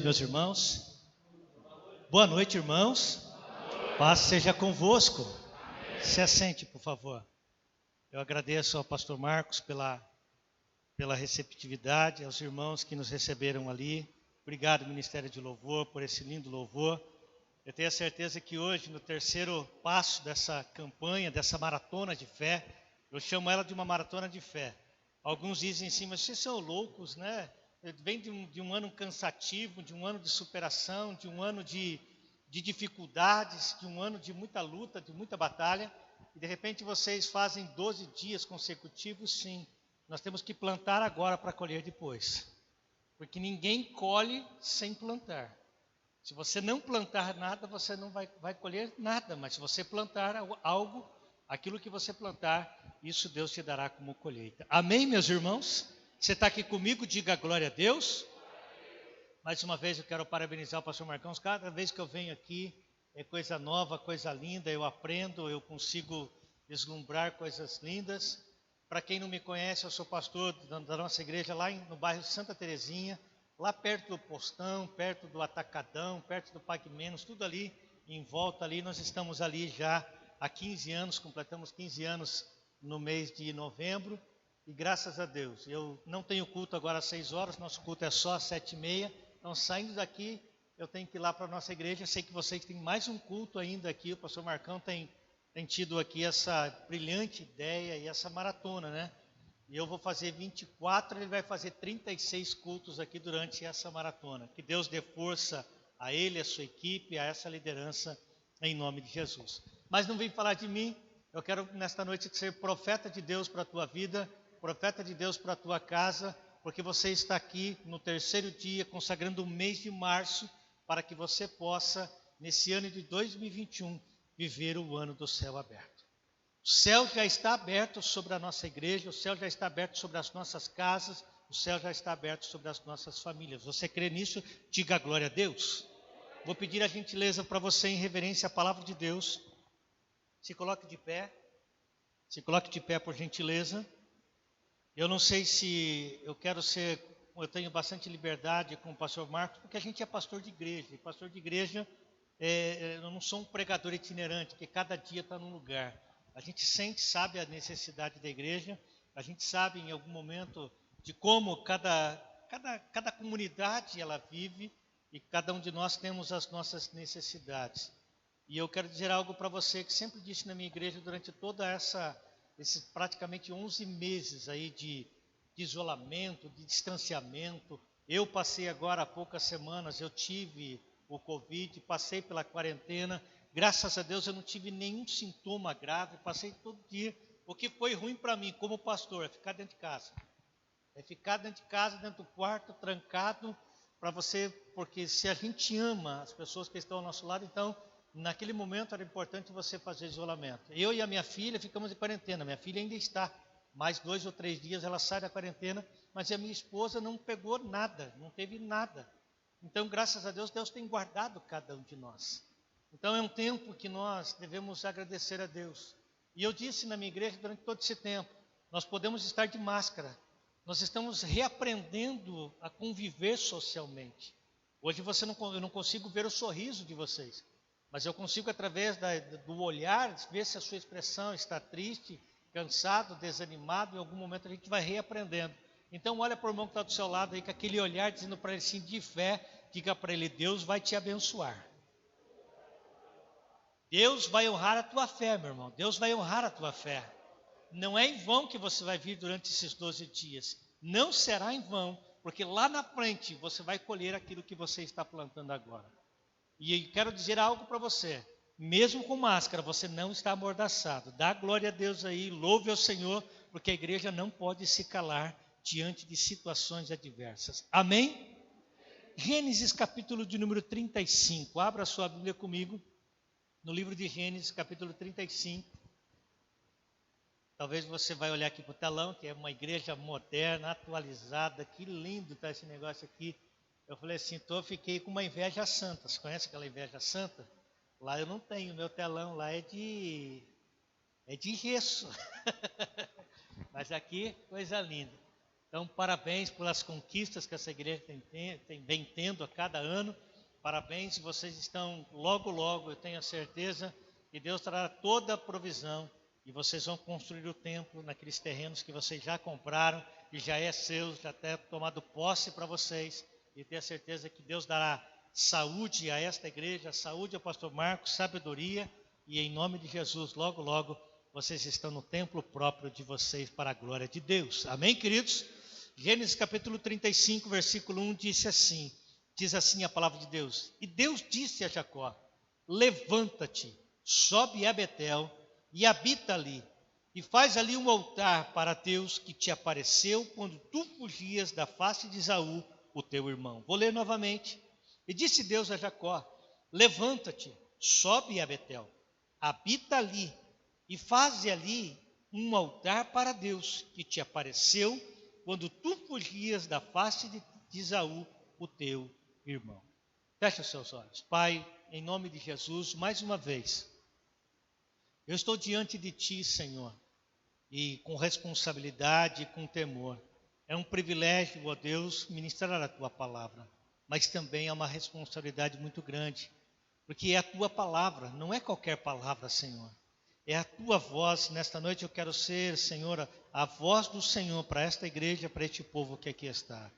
Meus irmãos, boa noite, irmãos. Paz seja convosco. Se assente, por favor. Eu agradeço ao pastor Marcos pela receptividade, aos irmãos que nos receberam ali. Obrigado, Ministério de Louvor, por esse lindo louvor. Eu tenho a certeza que hoje, no terceiro passo dessa campanha, dessa maratona de fé, eu chamo ela de uma maratona de fé. Alguns dizem assim, mas vocês são loucos, né? Vem de um ano cansativo, de um ano de superação, de um ano de dificuldades, de um ano de muita luta, de muita batalha, e de repente vocês fazem 12 dias consecutivos. Sim, nós temos que plantar agora para colher depois, porque ninguém colhe sem plantar. Se você não plantar nada, você não vai colher nada, mas se você plantar algo, aquilo que você plantar, isso Deus te dará como colheita. Amém, meus irmãos? Você está aqui comigo? Diga glória a Deus. Mais uma vez eu quero parabenizar o pastor Marcão. Cada vez que eu venho aqui é coisa nova, coisa linda, eu aprendo, eu consigo vislumbrar coisas lindas. Para quem não me conhece, eu sou pastor da nossa igreja lá no bairro Santa Terezinha, lá perto do Postão, perto do Atacadão, perto do Pague Menos, tudo ali em volta ali. Nós estamos ali já há 15 anos, completamos 15 anos no mês de novembro. E graças a Deus, eu não tenho culto agora às 6 horas, nosso culto é só às 7h30. Então, saindo daqui, eu tenho que ir lá para a nossa igreja. Sei que vocês têm mais um culto ainda aqui. O pastor Marcão tem tido aqui essa brilhante ideia e essa maratona, né? E eu vou fazer 24, ele vai fazer 36 cultos aqui durante essa maratona. Que Deus dê força a ele, a sua equipe, a essa liderança, em nome de Jesus. Mas não vem falar de mim, eu quero nesta noite ser profeta de Deus para a tua vida, profeta de Deus para a tua casa, porque você está aqui no terceiro dia, consagrando o mês de março, para que você possa, nesse ano de 2021, viver o ano do céu aberto. O céu já está aberto sobre a nossa igreja, o céu já está aberto sobre as nossas casas, o céu já está aberto sobre as nossas famílias. Você crê nisso? Diga glória a Deus. Vou pedir a gentileza para você, em reverência à palavra de Deus. Se coloque de pé. Se coloque de pé, por gentileza. Eu não sei se eu tenho bastante liberdade com o pastor Marcos, porque a gente é pastor de igreja. E pastor de igreja, eu não sou um pregador itinerante, que cada dia está num lugar. A gente sabe a necessidade da igreja, a gente sabe em algum momento de como cada comunidade ela vive, e cada um de nós temos as nossas necessidades. E eu quero dizer algo para você que sempre disse na minha igreja durante toda esses praticamente 11 meses aí de isolamento, de distanciamento. Eu passei agora há poucas semanas, eu tive o Covid, passei pela quarentena. Graças a Deus eu não tive nenhum sintoma grave, passei todo dia. O que foi ruim para mim como pastor é ficar dentro de casa. É ficar dentro de casa, dentro do quarto, trancado, para você, porque se a gente ama as pessoas que estão ao nosso lado, então naquele momento era importante você fazer isolamento. Eu e a minha filha ficamos em quarentena. Minha filha ainda está. Mais 2 ou 3 dias ela sai da quarentena, mas a minha esposa não pegou nada, não teve nada. Então, graças a Deus, Deus tem guardado cada um de nós. Então, é um tempo que nós devemos agradecer a Deus. E eu disse na minha igreja durante todo esse tempo, nós podemos estar de máscara. Nós estamos reaprendendo a conviver socialmente. Hoje eu não consigo ver o sorriso de vocês. Mas eu consigo, através do olhar, ver se a sua expressão está triste, cansado, desanimado. Em algum momento a gente vai reaprendendo. Então olha para o irmão que está do seu lado aí, com aquele olhar, dizendo para ele assim, de fé, diga para ele, Deus vai te abençoar. Deus vai honrar a tua fé, meu irmão. Deus vai honrar a tua fé. Não é em vão que você vai vir durante esses 12 dias. Não será em vão, porque lá na frente você vai colher aquilo que você está plantando agora. E quero dizer algo para você, mesmo com máscara, você não está amordaçado. Dá glória a Deus aí, louve ao Senhor, porque a igreja não pode se calar diante de situações adversas. Amém? Gênesis capítulo de número 35, abra sua Bíblia comigo, no livro de Gênesis capítulo 35. Talvez você vai olhar aqui para o telão, que é uma igreja moderna, atualizada, que lindo está esse negócio aqui. Eu falei assim, fiquei com uma inveja santa. Você conhece aquela inveja santa? Lá eu não tenho, meu telão lá é de gesso. Mas aqui, coisa linda. Então, parabéns pelas conquistas que essa igreja vem tendo a cada ano. Parabéns, vocês estão logo, logo, eu tenho a certeza que Deus trará toda a provisão e vocês vão construir o templo naqueles terrenos que vocês já compraram e já é seu, já está tomado posse para vocês. E tenho a certeza que Deus dará saúde a esta igreja, saúde ao pastor Marcos, sabedoria, e em nome de Jesus, logo, logo, vocês estão no templo próprio de vocês para a glória de Deus. Amém, queridos? Gênesis capítulo 35, versículo 1 diz assim a palavra de Deus: E Deus disse a Jacó: levanta-te, sobe a Betel e habita ali, e faz ali um altar para Deus que te apareceu quando tu fugias da face de Esaú, o teu irmão. Vou ler novamente. E disse Deus a Jacó: levanta-te, sobe a Betel, habita ali, e faze ali um altar para Deus que te apareceu quando tu fugias da face de Esaú, o teu irmão. Feche os seus olhos. Pai, em nome de Jesus, mais uma vez, eu estou diante de Ti, Senhor, e com responsabilidade e com temor. É um privilégio, ó Deus, ministrar a Tua palavra, mas também é uma responsabilidade muito grande, porque é a Tua palavra, não é qualquer palavra, Senhor. É a Tua voz. Nesta noite eu quero ser, Senhor, a voz do Senhor para esta igreja, para este povo que aqui está.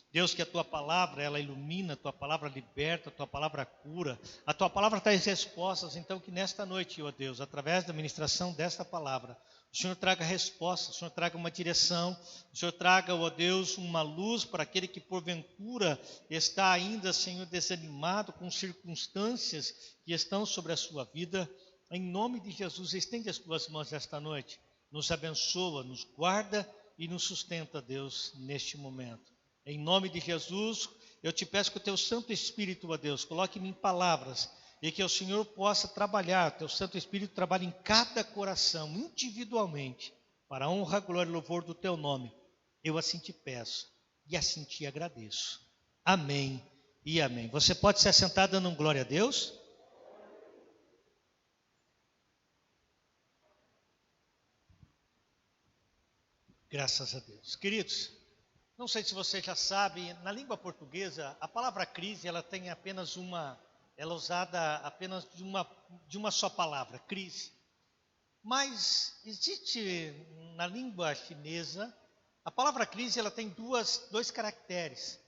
Deus, que a Tua palavra, ela ilumina, a Tua palavra liberta, a Tua palavra cura, a Tua palavra traz respostas. Então que nesta noite, ó Deus, através da ministração desta palavra, o Senhor traga respostas, o Senhor traga uma direção, o Senhor traga, ó Deus, uma luz para aquele que porventura está ainda, Senhor, desanimado com circunstâncias que estão sobre a sua vida. Em nome de Jesus, estende as Tuas mãos esta noite, nos abençoa, nos guarda e nos sustenta, Deus, neste momento. Em nome de Jesus, eu te peço que o Teu Santo Espírito, ó Deus, coloque-me em palavras e que o Senhor possa trabalhar, o Teu Santo Espírito trabalhe em cada coração, individualmente, para a honra, glória e louvor do Teu nome. Eu assim te peço e assim te agradeço. Amém e amém. Você pode se assentar dando glória a Deus? Graças a Deus. Queridos, não sei se você já sabe, na língua portuguesa, a palavra crise, ela tem apenas ela é usada apenas de uma só palavra, crise. Mas existe na língua chinesa, a palavra crise, ela tem dois caracteres.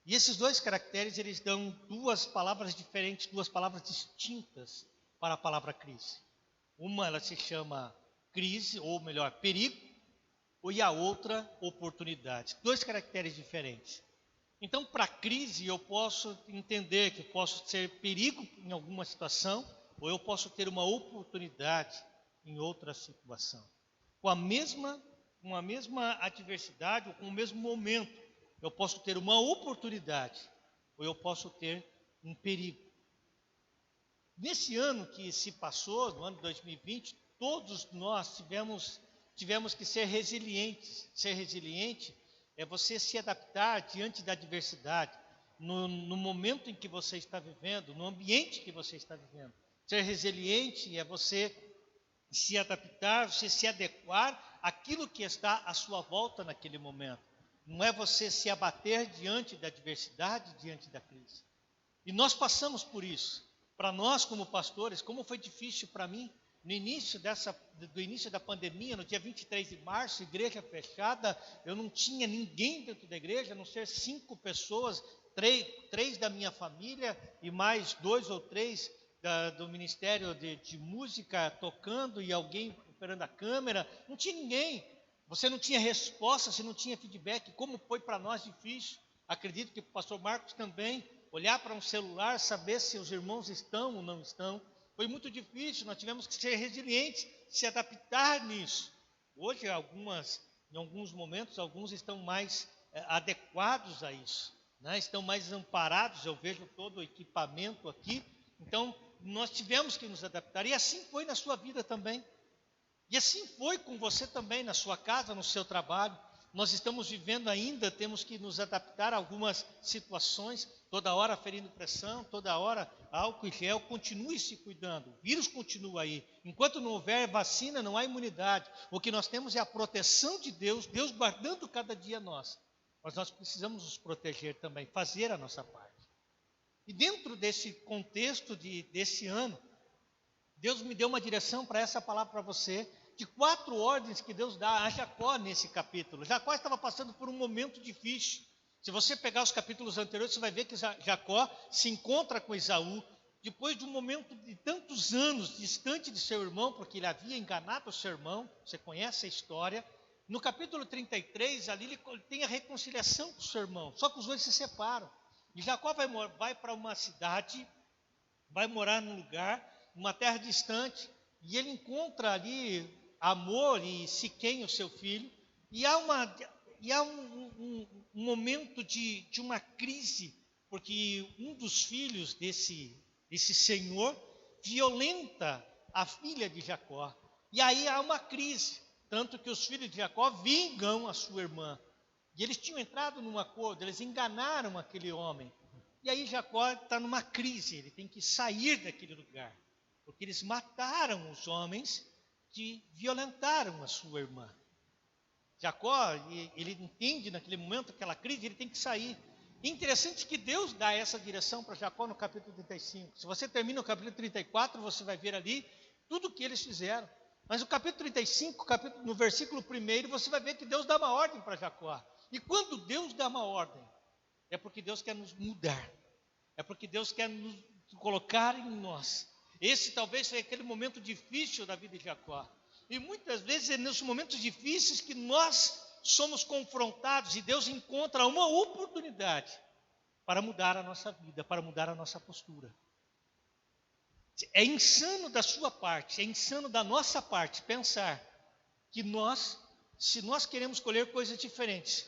E esses dois caracteres, eles dão duas palavras diferentes, duas palavras distintas para a palavra crise. Uma, ela se chama crise, ou melhor, perigo, e a outra, oportunidade. Dois caracteres diferentes. Então, para crise, eu posso entender que posso ser perigo em alguma situação, ou eu posso ter uma oportunidade em outra situação. Com a mesma adversidade, ou com o mesmo momento, eu posso ter uma oportunidade, ou eu posso ter um perigo. Nesse ano que se passou, no ano de 2020, todos nós tivemos que ser resilientes. Ser resiliente é você se adaptar diante da adversidade, no momento em que você está vivendo, no ambiente que você está vivendo. Ser resiliente é você se adaptar, você se adequar àquilo que está à sua volta naquele momento. Não é você se abater diante da adversidade, diante da crise. E nós passamos por isso. Para nós, como pastores, como foi difícil para mim, no início do início da pandemia, no dia 23 de março, igreja fechada, eu não tinha ninguém dentro da igreja, a não ser 5 pessoas, três da minha família e mais 2 ou 3 do Ministério de Música tocando e alguém operando a câmera. Não tinha ninguém, você não tinha resposta, você não tinha feedback. Como foi para nós difícil, acredito que para o pastor Marcos também, olhar para um celular, saber se os irmãos estão ou não estão. Foi muito difícil, nós tivemos que ser resilientes, se adaptar nisso. Hoje, em alguns momentos, alguns estão mais adequados a isso, né? Estão mais amparados, eu vejo todo o equipamento aqui. Então, nós tivemos que nos adaptar, e assim foi na sua vida também. E assim foi com você também, na sua casa, no seu trabalho. Nós estamos vivendo ainda, temos que nos adaptar a algumas situações, toda hora ferindo pressão, toda hora álcool e gel, continue se cuidando, o vírus continua aí. Enquanto não houver vacina, não há imunidade. O que nós temos é a proteção de Deus, Deus guardando cada dia nós. Mas nós precisamos nos proteger também, fazer a nossa parte. E dentro desse contexto desse ano, Deus me deu uma direção para essa palavra para você, de 4 ordens que Deus dá a Jacó nesse capítulo. Jacó estava passando por um momento difícil. Se você pegar os capítulos anteriores, você vai ver que Jacó se encontra com Esaú, depois de um momento de tantos anos distante de seu irmão, porque ele havia enganado o seu irmão, você conhece a história. No capítulo 33, ali ele tem a reconciliação com o seu irmão, só que os dois se separam. E Jacó vai para uma cidade, vai morar num lugar, numa terra distante, e ele encontra ali Amor e Siquém, o seu filho, e há um momento de uma crise, porque um dos filhos desse senhor violenta a filha de Jacó, e aí há uma crise, tanto que os filhos de Jacó vingam a sua irmã, e eles tinham entrado num acordo, eles enganaram aquele homem, e aí Jacó está numa crise, ele tem que sair daquele lugar, porque eles mataram os homens que violentaram a sua irmã. Jacó, ele entende naquele momento, aquela crise, ele tem que sair. E interessante que Deus dá essa direção para Jacó no capítulo 35. Se você termina o capítulo 34, você vai ver ali tudo o que eles fizeram. Mas no capítulo 35, no versículo 1, você vai ver que Deus dá uma ordem para Jacó. E quando Deus dá uma ordem, é porque Deus quer nos mudar. É porque Deus quer nos colocar em nós. Esse talvez foi aquele momento difícil da vida de Jacó. E muitas vezes é nesses momentos difíceis que nós somos confrontados e Deus encontra uma oportunidade para mudar a nossa vida, para mudar a nossa postura. É insano da sua parte, é insano da nossa parte pensar que se nós queremos colher coisas diferentes,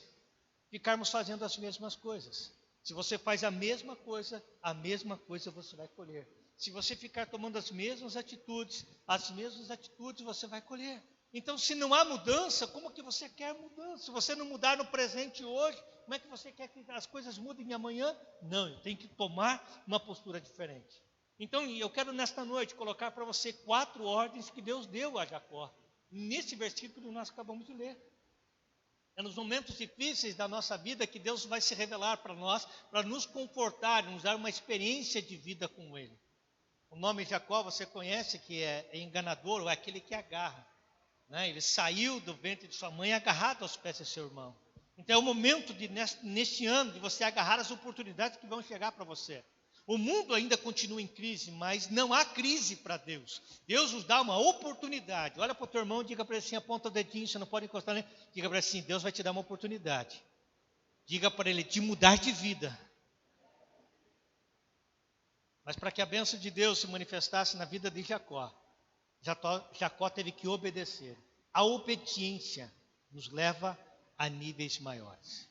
ficarmos fazendo as mesmas coisas. Se você faz a mesma coisa você vai colher. Se você ficar tomando as mesmas atitudes você vai colher. Então, se não há mudança, como que você quer mudança? Se você não mudar no presente hoje, como é que você quer que as coisas mudem amanhã? Não, eu tenho que tomar uma postura diferente. Então, eu quero nesta noite colocar para você 4 ordens que Deus deu a Jacó. Nesse versículo nós acabamos de ler. É nos momentos difíceis da nossa vida que Deus vai se revelar para nós, para nos confortar, nos dar uma experiência de vida com Ele. O nome Jacó você conhece, que é enganador, ou é aquele que agarra. Né? Ele saiu do ventre de sua mãe agarrado aos pés de seu irmão. Então é o momento, neste ano, de você agarrar as oportunidades que vão chegar para você. O mundo ainda continua em crise, mas não há crise para Deus. Deus nos dá uma oportunidade. Olha para o teu irmão, diga para ele assim, aponta o dedinho, você não pode encostar nele. Diga para ele assim, Deus vai te dar uma oportunidade. Diga para ele de mudar de vida. Mas para que a bênção de Deus se manifestasse na vida de Jacó, Jacó teve que obedecer. A obediência nos leva a níveis maiores.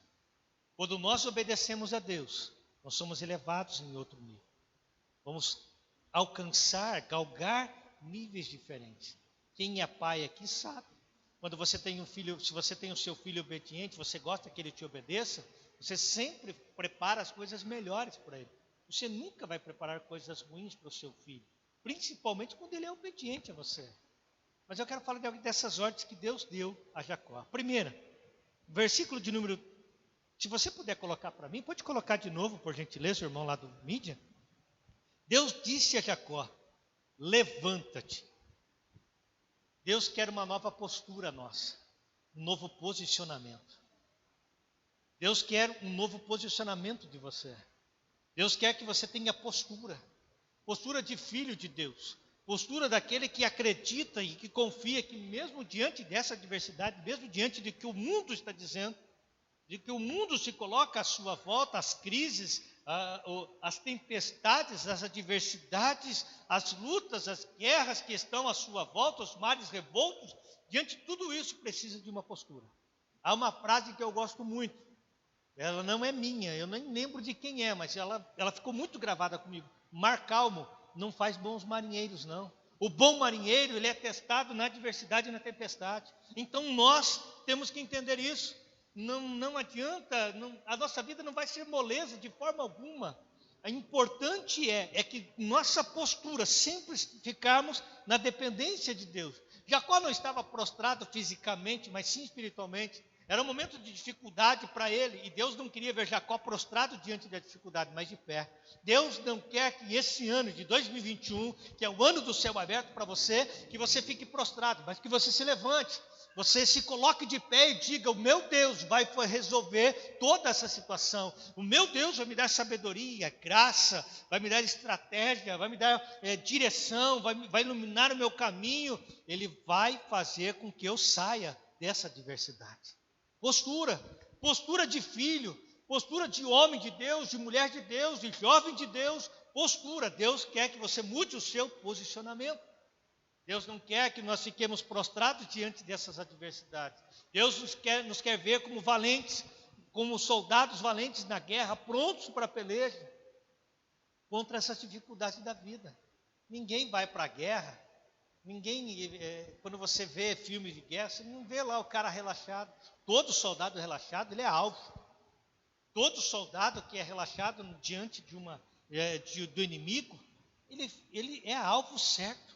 Quando nós obedecemos a Deus, nós somos elevados em outro nível. Vamos alcançar, galgar níveis diferentes. Quem é pai aqui sabe. Quando você tem um filho, se você tem o seu filho obediente, você gosta que ele te obedeça, você sempre prepara as coisas melhores para ele. Você nunca vai preparar coisas ruins para o seu filho, principalmente quando ele é obediente a você. Mas eu quero falar dessas ordens que Deus deu a Jacó. A primeira, versículo de número, se você puder colocar para mim, pode colocar de novo, por gentileza, o irmão lá do mídia. Deus disse a Jacó, levanta-te. Deus quer uma nova postura nossa, um novo posicionamento. Deus quer um novo posicionamento de você. Deus quer que você tenha postura de filho de Deus, postura daquele que acredita e que confia que mesmo diante dessa adversidade, mesmo diante de que o mundo está dizendo, de que o mundo se coloca à sua volta, as crises, as tempestades, as adversidades, as lutas, as guerras que estão à sua volta, os mares revoltos, diante de tudo isso precisa de uma postura. Há uma frase que eu gosto muito, ela não é minha, eu nem lembro de quem é, mas ela ficou muito gravada comigo. Mar calmo não faz bons marinheiros, não. O bom marinheiro, ele é testado na adversidade e na tempestade. Então nós temos que entender isso. não adianta, a nossa vida não vai ser moleza de forma alguma. O importante é que nossa postura, sempre ficarmos na dependência de Deus. Jacó não estava prostrado fisicamente, mas sim espiritualmente. Era um momento de dificuldade para ele, e Deus não queria ver Jacó prostrado diante da dificuldade, mas de pé. Deus não quer que esse ano de 2021, que é o ano do céu aberto para você, que você fique prostrado, mas que você se levante, você se coloque de pé e diga: o meu Deus vai resolver toda essa situação, o meu Deus vai me dar sabedoria, graça, vai me dar estratégia, vai me dar direção, vai iluminar o meu caminho, Ele vai fazer com que eu saia dessa adversidade. Postura de filho, postura de homem de Deus, de mulher de Deus, de jovem de Deus, postura. Deus quer que você mude o seu posicionamento. Deus não quer que nós fiquemos prostrados diante dessas adversidades. Deus nos quer ver como valentes, como soldados valentes na guerra, prontos para a peleja contra essas dificuldades da vida. Ninguém vai para a guerra, quando você vê filmes de guerra, você não vê lá o cara relaxado. Todo soldado relaxado, ele é alvo. Todo soldado que é relaxado diante do inimigo, ele é alvo certo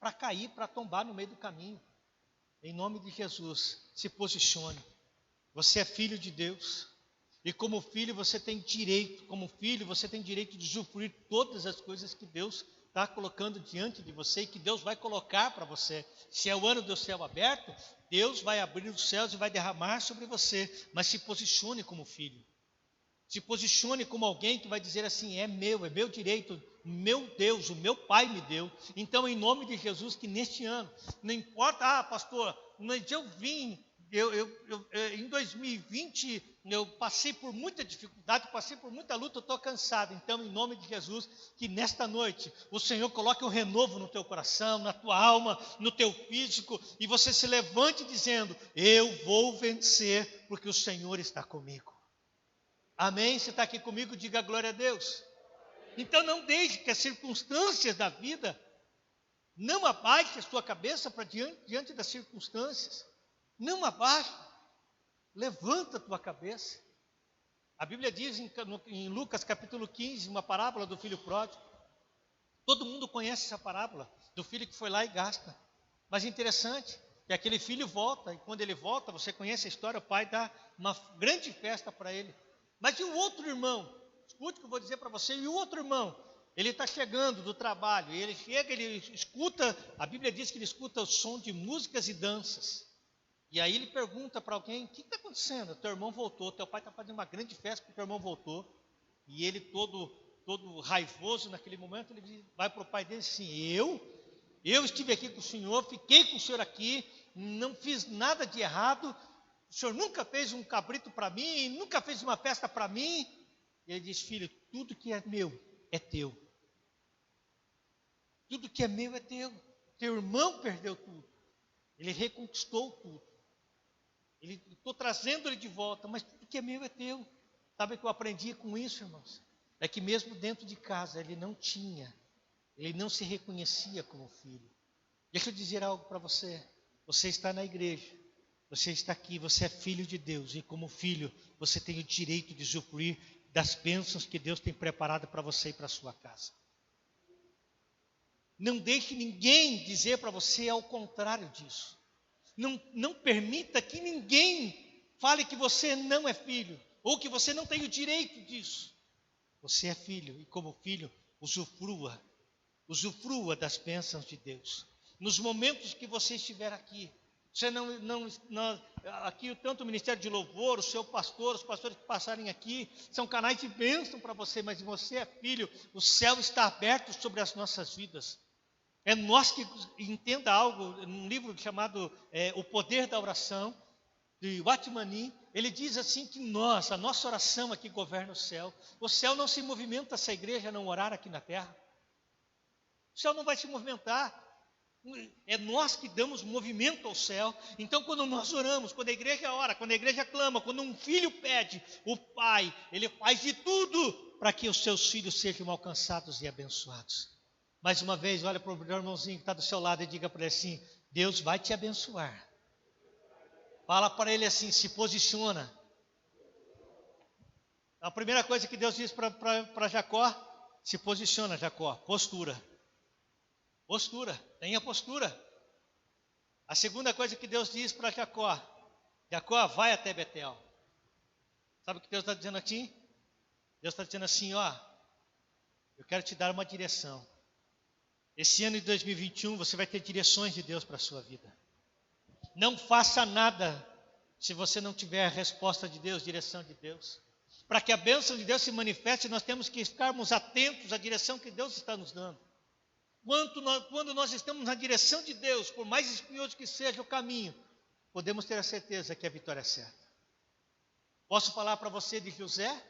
para cair, para tombar no meio do caminho. Em nome de Jesus, se posicione. Você é filho de Deus. E como filho você tem direito, de usufruir todas as coisas que Deus está colocando diante de você e que Deus vai colocar para você. Se é o ano do céu aberto, Deus vai abrir os céus e vai derramar sobre você. Mas se posicione como filho. Se posicione como alguém que vai dizer assim: é meu direito, meu Deus, o meu Pai me deu. Então, em nome de Jesus, que neste ano, não importa, pastor, mas eu vim, em 2020, eu passei por muita dificuldade, passei por muita luta, eu estou cansado. Então, em nome de Jesus, que nesta noite, o Senhor coloque um renovo no teu coração, na tua alma, no teu físico, e você se levante dizendo: eu vou vencer, porque o Senhor está comigo. Amém? Você está aqui comigo? Diga glória a Deus. Então não deixe que as circunstâncias da vida não abaixe a sua cabeça para diante das circunstâncias. Não abaixe. Levanta a tua cabeça. A Bíblia diz em Lucas capítulo 15, uma parábola do filho pródigo. Todo mundo conhece essa parábola, do filho que foi lá e gasta. Mas interessante, que aquele filho volta, e quando ele volta, você conhece a história, o pai dá uma grande festa para ele. Mas e o outro irmão? Escute o que eu vou dizer para você. E o outro irmão? Ele está chegando do trabalho. E ele chega, ele escuta. A Bíblia diz que ele escuta o som de músicas e danças. E aí ele pergunta para alguém: o que está acontecendo? Teu irmão voltou. Teu pai está fazendo uma grande festa porque teu irmão voltou. E ele todo raivoso naquele momento, ele vai para o pai dele assim: eu estive aqui com o senhor, fiquei com o senhor aqui, não fiz nada de errado. O senhor nunca fez um cabrito para mim, nunca fez uma festa para mim. E ele diz: filho, tudo que é meu é teu. Tudo que é meu é teu. Teu irmão perdeu tudo. Ele reconquistou tudo. Estou trazendo ele de volta, mas tudo que é meu é teu. Sabe o que eu aprendi com isso, irmãos? É que mesmo dentro de casa ele não se reconhecia como filho. Deixa eu dizer algo para você. Você está na igreja. Você está aqui, você é filho de Deus, e como filho, você tem o direito de usufruir das bênçãos que Deus tem preparado para você e para a sua casa. Não deixe ninguém dizer para você ao contrário disso. Não permita que ninguém fale que você não é filho, ou que você não tem o direito disso. Você é filho, e como filho, usufrua das bênçãos de Deus. Nos momentos que você estiver aqui, você aqui tanto o Ministério de Louvor, o seu pastor, os pastores que passarem aqui, são canais de bênção para você, mas você é filho, o céu está aberto sobre as nossas vidas. É nós que entenda algo, num livro chamado O Poder da Oração, de Watmani, ele diz assim que a nossa oração aqui governa o céu não se movimenta se a igreja não orar aqui na terra, o céu não vai se movimentar. É nós que damos movimento ao céu. Então quando nós oramos, quando a igreja ora, quando a igreja clama, quando um filho pede, o pai, ele faz de tudo para que os seus filhos sejam alcançados e abençoados. Mais uma vez, olha para o irmãozinho que está do seu lado e diga para ele assim: Deus vai te abençoar. Fala para ele assim: se posiciona, A primeira coisa que Deus diz para Jacó, se posiciona, Jacó, postura. Postura, tenha postura. A segunda coisa que Deus diz para Jacó, Jacó, vai até Betel. Sabe o que Deus está dizendo aqui? Deus está dizendo assim, ó, eu quero te dar uma direção. Esse ano de 2021 você vai ter direções de Deus para a sua vida. Não faça nada se você não tiver a resposta de Deus, direção de Deus. Para que a bênção de Deus se manifeste, nós temos que estarmos atentos à direção que Deus está nos dando. Quando nós estamos na direção de Deus, por mais espinhoso que seja o caminho, podemos ter a certeza que a vitória é certa. Posso falar para você de José?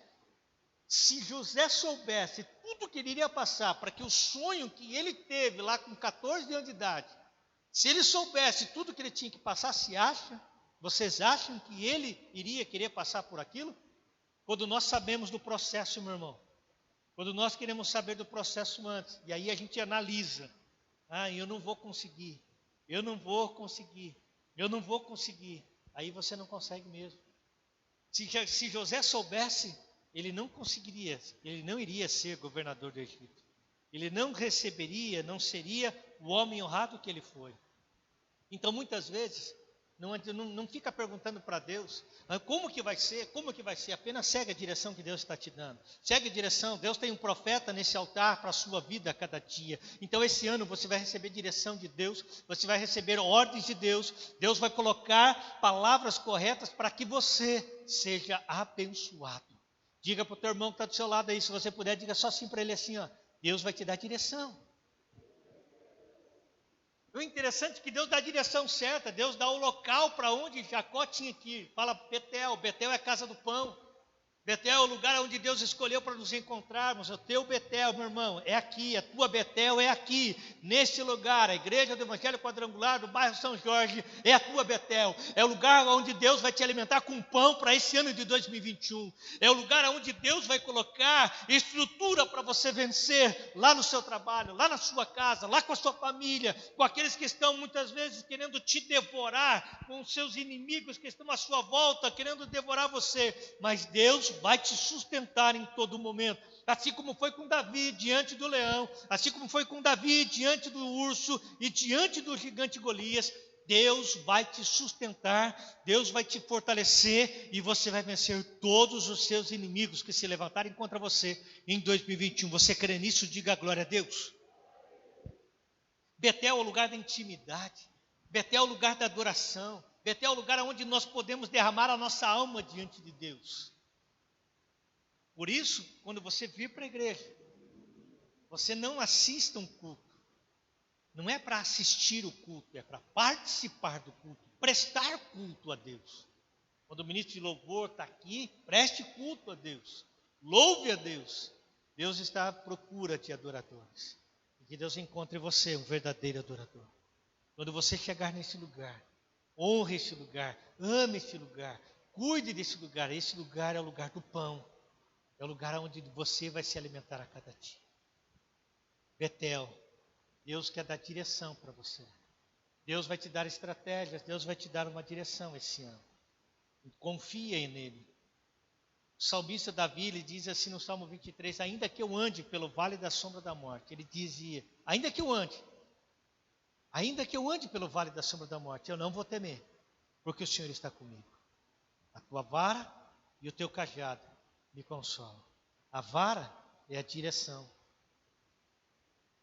Se José soubesse tudo que ele iria passar para que o sonho que ele teve lá com 14 anos de idade, se ele soubesse tudo que ele tinha que passar, vocês acham que ele iria querer passar por aquilo? Quando nós sabemos do processo, meu irmão, quando nós queremos saber do processo antes, e aí a gente analisa, eu não vou conseguir, aí você não consegue mesmo. Se José soubesse, ele não conseguiria, ele não iria ser governador do Egito. Ele não receberia, não seria o homem honrado que ele foi. Então, muitas vezes, não fica perguntando para Deus, como que vai ser, apenas segue a direção que Deus está te dando. Segue a direção, Deus tem um profeta nesse altar para a sua vida a cada dia. Então, esse ano você vai receber direção de Deus, você vai receber ordens de Deus, Deus vai colocar palavras corretas para que você seja abençoado. Diga para o teu irmão que está do seu lado aí, se você puder, diga só assim para ele assim, ó, Deus vai te dar direção. O interessante é que Deus dá a direção certa, Deus dá o local para onde Jacó tinha que ir. Fala Betel, Betel é a casa do pão. Betel é o lugar onde Deus escolheu para nos encontrarmos. O teu Betel, meu irmão, é aqui, a tua Betel é aqui, neste lugar. A igreja do Evangelho Quadrangular do bairro São Jorge é a tua Betel. É o lugar onde Deus vai te alimentar com pão para esse ano de 2021. É o lugar onde Deus vai colocar estrutura para você vencer lá no seu trabalho, lá na sua casa, lá com a sua família, com aqueles que estão muitas vezes querendo te devorar, com os seus inimigos que estão à sua volta, querendo devorar você. Mas Deus vai te sustentar em todo momento, assim como foi com Davi diante do leão, assim como foi com Davi diante do urso e diante do gigante Golias. Deus vai te sustentar, Deus vai te fortalecer e você vai vencer todos os seus inimigos que se levantarem contra você em 2021. Você crê nisso? Diga glória a Deus. Betel é o lugar da intimidade, Betel é o lugar da adoração, Betel é o lugar onde nós podemos derramar a nossa alma diante de Deus. Por isso, quando você vir para a igreja, você não assista um culto. Não é para assistir o culto, é para participar do culto, prestar culto a Deus. Quando o ministro de louvor está aqui, preste culto a Deus, louve a Deus. Deus está à procura de adoradores. E que Deus encontre você um verdadeiro adorador. Quando você chegar nesse lugar, honre esse lugar, ame esse lugar, cuide desse lugar. Esse lugar é o lugar do pão. É o lugar onde você vai se alimentar a cada dia. Betel, Deus quer dar direção para você. Deus vai te dar estratégias, Deus vai te dar uma direção esse ano. Confia nele. O salmista Davi, ele diz assim no Salmo 23, ainda que eu ande pelo vale da sombra da morte, ele dizia, ainda que eu ande pelo vale da sombra da morte, eu não vou temer, porque o Senhor está comigo. A tua vara e o teu cajado me consolam. A vara é a direção.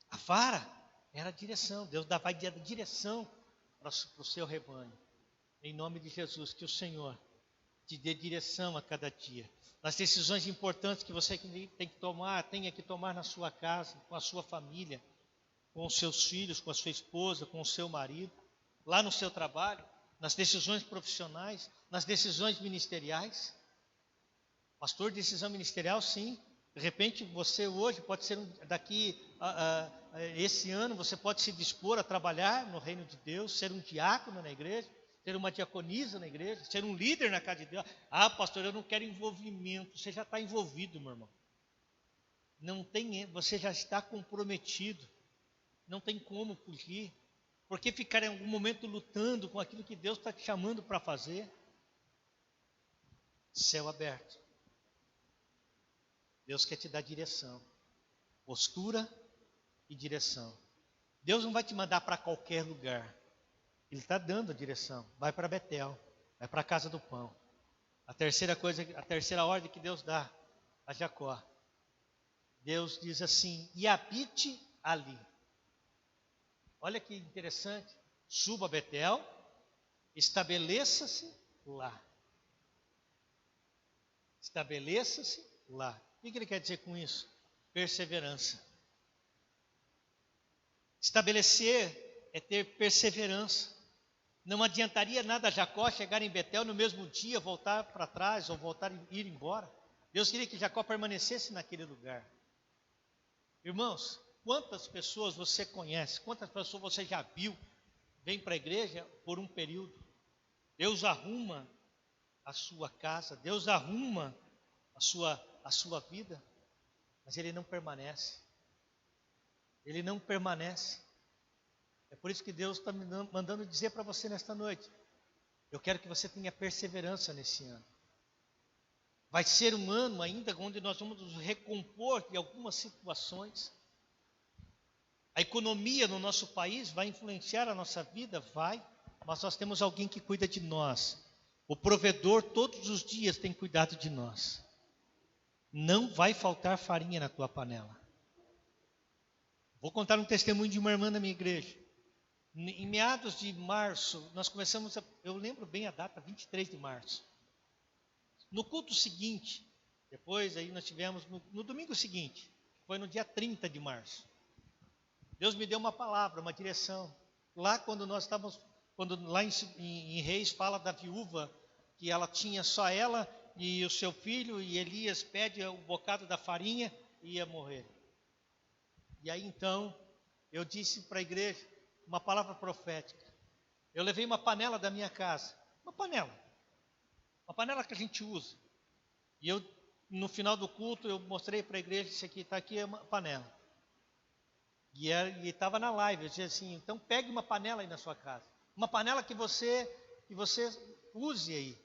A vara era a direção. Deus vai dar direção para o seu rebanho. Em nome de Jesus, que o Senhor te dê direção a cada dia. Nas decisões importantes que você tenha que tomar na sua casa, com a sua família, com os seus filhos, com a sua esposa, com o seu marido, lá no seu trabalho, nas decisões profissionais, nas decisões ministeriais. Pastor, decisão ministerial, sim. De repente, você hoje pode ser, esse ano, você pode se dispor a trabalhar no reino de Deus, ser um diácono na igreja, ser uma diaconisa na igreja, ser um líder na casa de Deus. Ah, pastor, eu não quero envolvimento. Você já está envolvido, meu irmão. Você já está comprometido. Não tem como fugir. Por que ficar em algum momento lutando com aquilo que Deus está te chamando para fazer? Céu aberto. Deus quer te dar direção, postura e direção. Deus não vai te mandar para qualquer lugar. Ele está dando a direção. Vai para Betel, vai para a casa do pão. A terceira ordem que Deus dá a Jacó. Deus diz assim: e habite ali. Olha que interessante. Suba a Betel, estabeleça-se lá. Estabeleça-se lá. O que ele quer dizer com isso? Perseverança. Estabelecer é ter perseverança. Não adiantaria nada Jacó chegar em Betel no mesmo dia, voltar para trás ou ir embora. Deus queria que Jacó permanecesse naquele lugar. Irmãos, quantas pessoas você conhece, quantas pessoas você já viu, vem para a igreja por um período. Deus arruma a sua casa, Deus arruma a sua vida, mas ele não permanece. Ele não permanece. É por isso que Deus está me mandando dizer para você nesta noite: eu quero que você tenha perseverança nesse ano. Vai ser um ano ainda onde nós vamos nos recompor de algumas situações. A economia no nosso país vai influenciar a nossa vida? Vai, mas nós temos alguém que cuida de nós. O provedor todos os dias tem cuidado de nós. Não vai faltar farinha na tua panela. Vou contar um testemunho de uma irmã da minha igreja. Em meados de março, nós começamos, eu lembro bem a data, 23 de março. No culto seguinte, depois aí nós tivemos, no domingo seguinte, foi no dia 30 de março. Deus me deu uma palavra, uma direção. Lá quando nós estávamos, quando lá em Reis fala da viúva, que ela tinha só ela e o seu filho, e Elias pede o bocado da farinha e ia morrer. E aí então, eu disse para a igreja, uma palavra profética. Eu levei uma panela da minha casa, uma panela que a gente usa. E eu, no final do culto, eu mostrei para a igreja, isso aqui está aqui, é uma panela. E estava na live, eu disse assim: então pegue uma panela aí na sua casa. Uma panela que você use aí.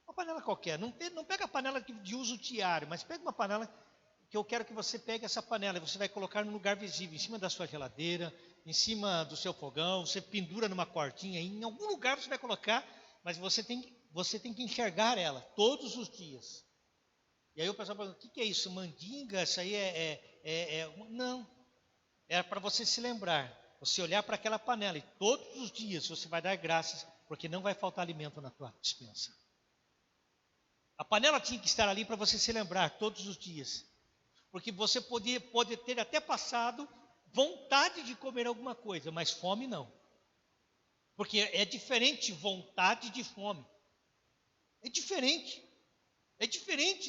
Uma panela qualquer. Não pega a panela de uso diário, mas pega uma panela que eu quero que você pegue essa panela e você vai colocar num lugar visível, em cima da sua geladeira, em cima do seu fogão, você pendura numa cordinha, em algum lugar você vai colocar, mas você tem que enxergar ela todos os dias. E aí o pessoal fala: o que é isso? Mandinga? Isso aí Não. Era para você se lembrar, você olhar para aquela panela e todos os dias você vai dar graças, porque não vai faltar alimento na tua despensa. A panela tinha que estar ali para você se lembrar todos os dias, porque você pode ter até passado vontade de comer alguma coisa, mas fome não. Porque é diferente vontade de fome. É diferente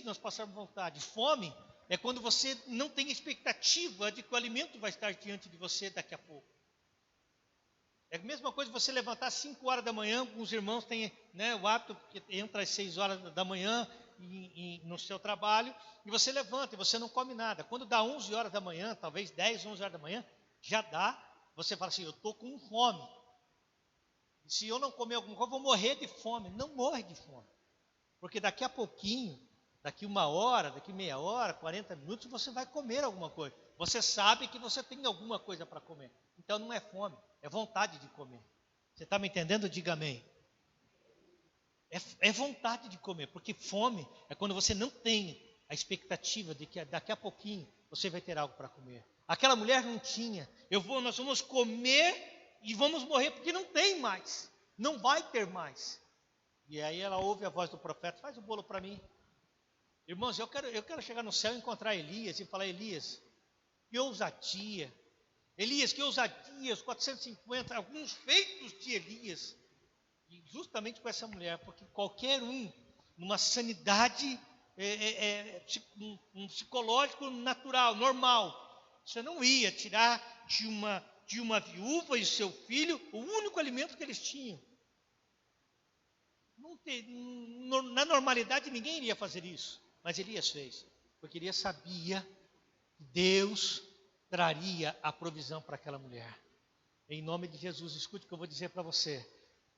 nós passarmos vontade. Fome é quando você não tem expectativa de que o alimento vai estar diante de você daqui a pouco. É a mesma coisa você levantar às 5 horas da manhã, alguns irmãos têm o hábito que entra às 6 horas da manhã no seu trabalho, e você levanta e você não come nada. Quando dá 11 horas da manhã, talvez 10, 11 horas da manhã, já dá, você fala assim: eu estou com fome. Se eu não comer alguma coisa, eu vou morrer de fome. Não morre de fome. Porque daqui a pouquinho, daqui 1 hora, daqui meia hora, 40 minutos, você vai comer alguma coisa. Você sabe que você tem alguma coisa para comer. Então não é fome, é vontade de comer. Você está me entendendo? Diga amém. É vontade de comer, porque fome é quando você não tem a expectativa de que daqui a pouquinho você vai ter algo para comer. Aquela mulher não tinha. Nós vamos comer e vamos morrer porque não tem mais. Não vai ter mais. E aí ela ouve a voz do profeta: faz o bolo para mim. Irmãos, eu quero chegar no céu e encontrar Elias e falar: Elias, que ousadia. Elias, que ousadia, os 450, alguns feitos de Elias. E justamente com essa mulher, porque qualquer um, numa sanidade, um psicológico natural, normal, você não ia tirar de uma viúva e seu filho o único alimento que eles tinham. Na normalidade ninguém iria fazer isso, mas Elias fez, porque Elias sabia que Deus traria a provisão para aquela mulher. Em nome de Jesus, escute o que eu vou dizer para você.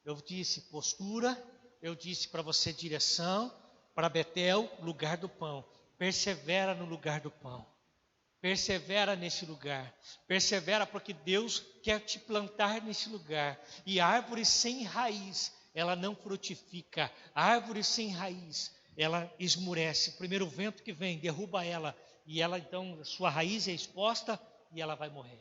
Eu disse postura, eu disse para você direção, para Betel, lugar do pão. persevera no lugar do pão. Persevera nesse lugar. Persevera porque Deus quer te plantar nesse lugar. E a árvore sem raiz, ela não frutifica. A árvore sem raiz, ela esmurece. O primeiro vento que vem, derruba ela. E ela então, sua raiz é exposta e ela vai morrer.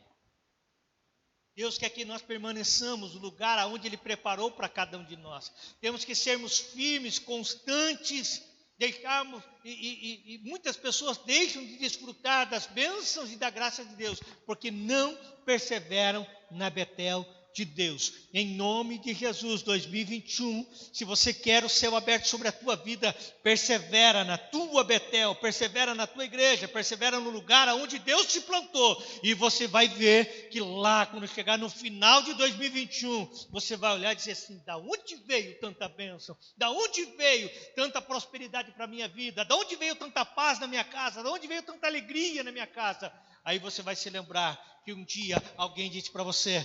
Deus quer que nós permaneçamos no lugar aonde Ele preparou para cada um de nós. Temos que sermos firmes, constantes, deixarmos, e muitas pessoas deixam de desfrutar das bênçãos e da graça de Deus, porque não perseveram na Betel de Deus. Em nome de Jesus, 2021, se você quer o céu aberto sobre a tua vida, persevera na tua Betel, persevera na tua igreja, persevera no lugar onde Deus te plantou, e você vai ver que lá, quando chegar no final de 2021, você vai olhar e dizer assim: da onde veio tanta bênção? Da onde veio tanta prosperidade para a minha vida? Da onde veio tanta paz na minha casa? Da onde veio tanta alegria na minha casa? Aí você vai se lembrar que um dia alguém disse para você: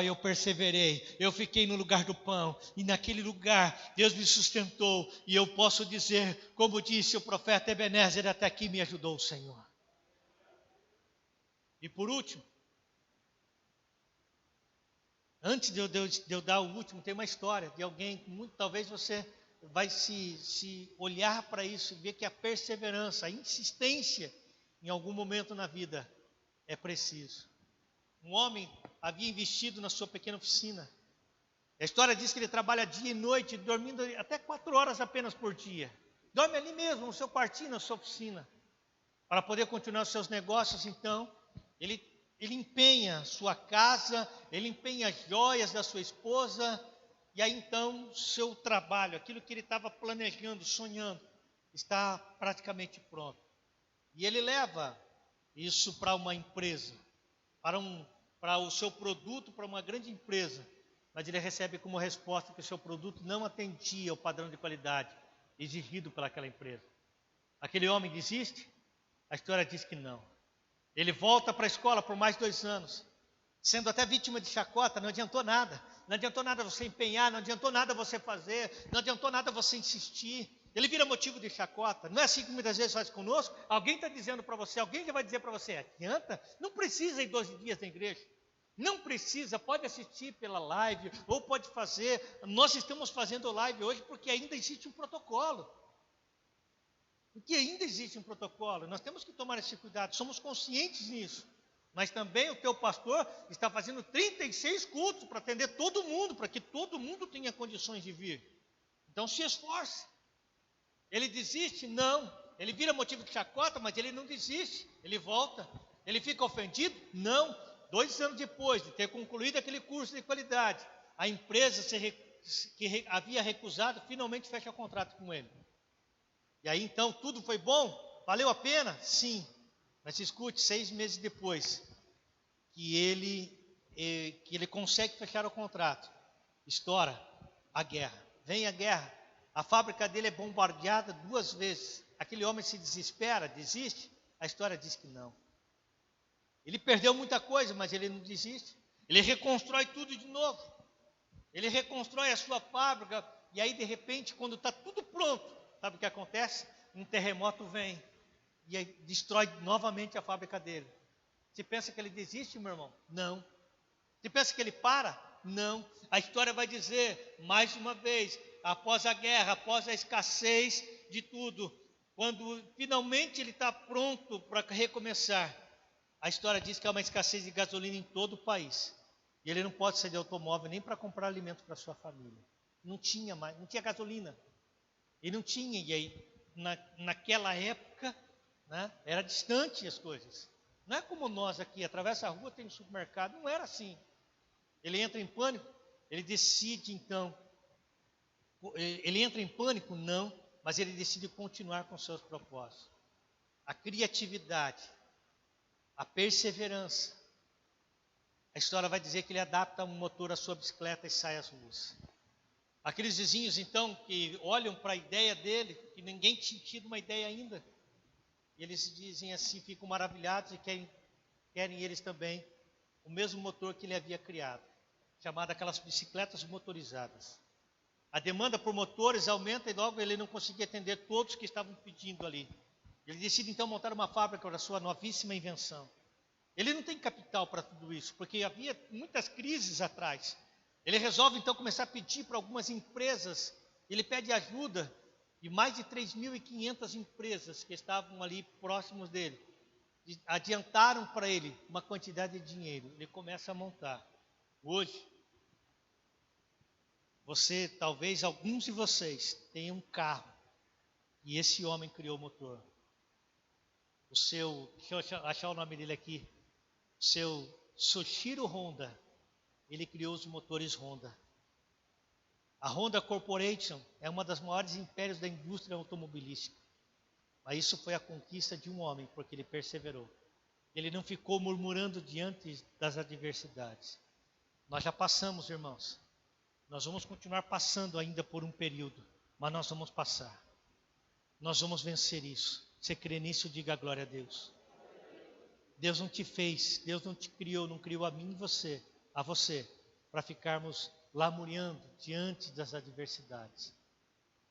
eu perseverei, eu fiquei no lugar do pão, e naquele lugar Deus me sustentou, e eu posso dizer, como disse o profeta Ebenezer: até aqui me ajudou o Senhor. E por último, antes de eu dar o último, tem uma história de alguém, talvez você vai se olhar para isso e ver que a perseverança, a insistência, em algum momento na vida, é preciso. Um homem havia investido na sua pequena oficina. A história diz que ele trabalha dia e noite, dormindo até 4 horas apenas por dia. Dorme ali mesmo, no seu quartinho, na sua oficina. Para poder continuar os seus negócios, então, ele empenha sua casa, ele empenha as joias da sua esposa, e aí então, seu trabalho, aquilo que ele estava planejando, sonhando, está praticamente pronto. E ele leva isso para uma empresa, para o seu produto, para uma grande empresa, mas ele recebe como resposta que o seu produto não atendia ao padrão de qualidade exigido pelaquela empresa. Aquele homem desiste? A história diz que não. Ele volta para a escola por mais 2 anos, sendo até vítima de chacota. Não adiantou nada. Não adiantou nada você empenhar, não adiantou nada você fazer, não adiantou nada você insistir. Ele vira motivo de chacota. Não é assim que muitas vezes faz conosco? Alguém está dizendo para você, alguém já vai dizer para você: adianta? Não precisa ir 12 dias na igreja. Não precisa, pode assistir pela live, ou pode fazer. Nós estamos fazendo live hoje porque ainda existe um protocolo. Porque ainda existe um protocolo. Nós temos que tomar esse cuidado, somos conscientes nisso. Mas também o teu pastor está fazendo 36 cultos para atender todo mundo, para que todo mundo tenha condições de vir. Então se esforce. Ele desiste? Não. Ele vira motivo de chacota, mas ele não desiste. Ele volta. Ele fica ofendido? Não. 2 anos depois de ter concluído aquele curso de qualidade, a empresa que havia recusado finalmente fecha contrato com ele. E aí então tudo foi bom? Valeu a pena? Sim. Mas escute, 6 meses depois que ele consegue fechar o contrato, estoura a guerra. Vem a guerra. A fábrica dele é bombardeada 2 vezes. Aquele homem se desespera, desiste? A história diz que não. Ele perdeu muita coisa, mas ele não desiste. Ele reconstrói tudo de novo. Ele reconstrói a sua fábrica, e aí de repente, quando está tudo pronto, sabe o que acontece? Um terremoto vem e aí destrói novamente a fábrica dele. Você pensa que ele desiste, meu irmão? Não. Você pensa que ele para? Não. A história vai dizer, mais uma vez, após a guerra, após a escassez de tudo, quando finalmente ele está pronto para recomeçar, a história diz que há uma escassez de gasolina em todo o país. E ele não pode sair de automóvel nem para comprar alimento para sua família. Não tinha mais, não tinha gasolina. E não tinha, e aí, naquela época, né, era distante as coisas. Não é como nós aqui, atravessa a rua, tem um supermercado. Não era assim. Ele entra em pânico, ele decide então. Ele entra em pânico? Não, mas ele decide continuar com seus propósitos. A criatividade, a perseverança. A história vai dizer que ele adapta um motor à sua bicicleta e sai às ruas. Aqueles vizinhos, então, que olham para a ideia dele, que ninguém tinha tido uma ideia ainda, e eles dizem assim, ficam maravilhados e querem eles também o mesmo motor que ele havia criado, chamado aquelas bicicletas motorizadas. A demanda por motores aumenta e logo ele não conseguia atender todos que estavam pedindo ali. Ele decide então montar uma fábrica para a sua novíssima invenção. Ele não tem capital para tudo isso, porque havia muitas crises atrás. Ele resolve então começar a pedir para algumas empresas, ele pede ajuda de mais de 3.500 empresas que estavam ali próximos dele. Adiantaram para ele uma quantidade de dinheiro, ele começa a montar. Hoje, talvez alguns de vocês tenham um carro, e esse homem criou o motor. Deixa eu achar o nome dele aqui, o seu Soichiro Honda, ele criou os motores Honda. A Honda Corporation é uma das maiores impérios da indústria automobilística. Mas isso foi a conquista de um homem, porque ele perseverou. Ele não ficou murmurando diante das adversidades. Nós já passamos, irmãos. Nós vamos continuar passando ainda por um período, mas nós vamos passar. Nós vamos vencer isso. Você crê nisso, diga glória a Deus. Deus não te fez, Deus não te criou, não criou a mim e a você, para ficarmos lamuriando diante das adversidades.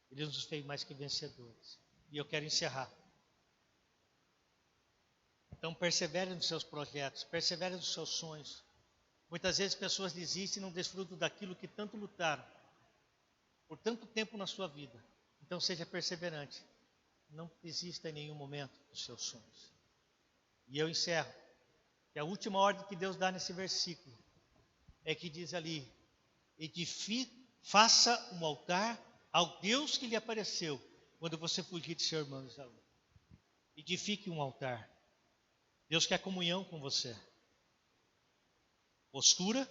Ele nos fez mais que vencedores. E eu quero encerrar. Então persevere nos seus projetos, persevere nos seus sonhos. Muitas vezes pessoas desistem e não desfrutam daquilo que tanto lutaram por tanto tempo na sua vida. Então seja perseverante. Não desista em nenhum momento dos seus sonhos. E eu encerro. Que a última ordem que Deus dá nesse versículo é que diz ali: faça um altar ao Deus que lhe apareceu quando você fugir de seu irmão Esaú. Edifique um altar. Deus quer comunhão com você. Postura,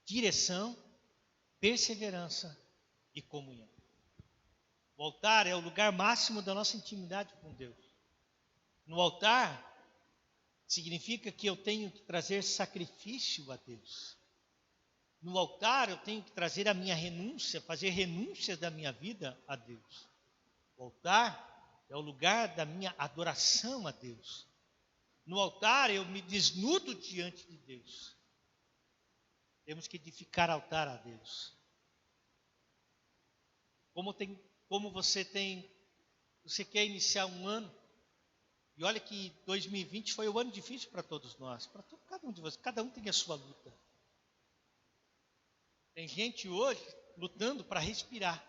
direção, perseverança e comunhão. O altar é o lugar máximo da nossa intimidade com Deus. No altar significa que eu tenho que trazer sacrifício a Deus. No altar eu tenho que trazer a minha renúncia, fazer renúncias da minha vida a Deus. O altar é o lugar da minha adoração a Deus. No altar eu me desnudo diante de Deus. Temos que edificar altar a Deus. Como você quer iniciar um ano, e olha que 2020 foi um ano difícil para todos nós, para cada um de vocês, cada um tem a sua luta. Tem gente hoje lutando para respirar.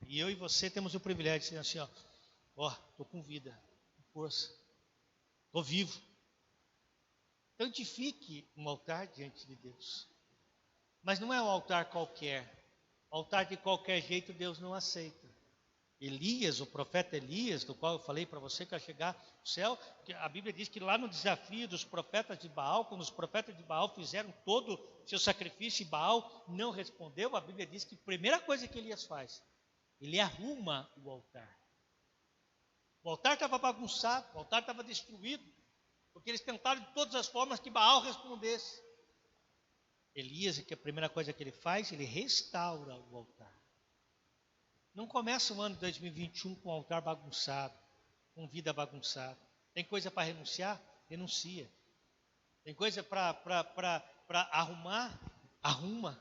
E eu e você temos o privilégio de dizer assim, estou com vida, com força, estou vivo. Então edifique um altar diante de Deus. Mas não é um altar qualquer. Altar de qualquer jeito Deus não aceita. Elias, o profeta Elias, do qual eu falei para você que ia chegar no céu, que a Bíblia diz que lá no desafio dos profetas de Baal, quando os profetas de Baal fizeram todo o seu sacrifício e Baal não respondeu, a Bíblia diz que a primeira coisa que Elias faz, ele arruma o altar. O altar estava bagunçado, o altar estava destruído, porque eles tentaram de todas as formas que Baal respondesse. Elias, que a primeira coisa que ele faz, ele restaura o altar. Não começa o ano de 2021 com o altar bagunçado, com vida bagunçada. Tem coisa para renunciar? Renuncia. Tem coisa para arrumar? Arruma.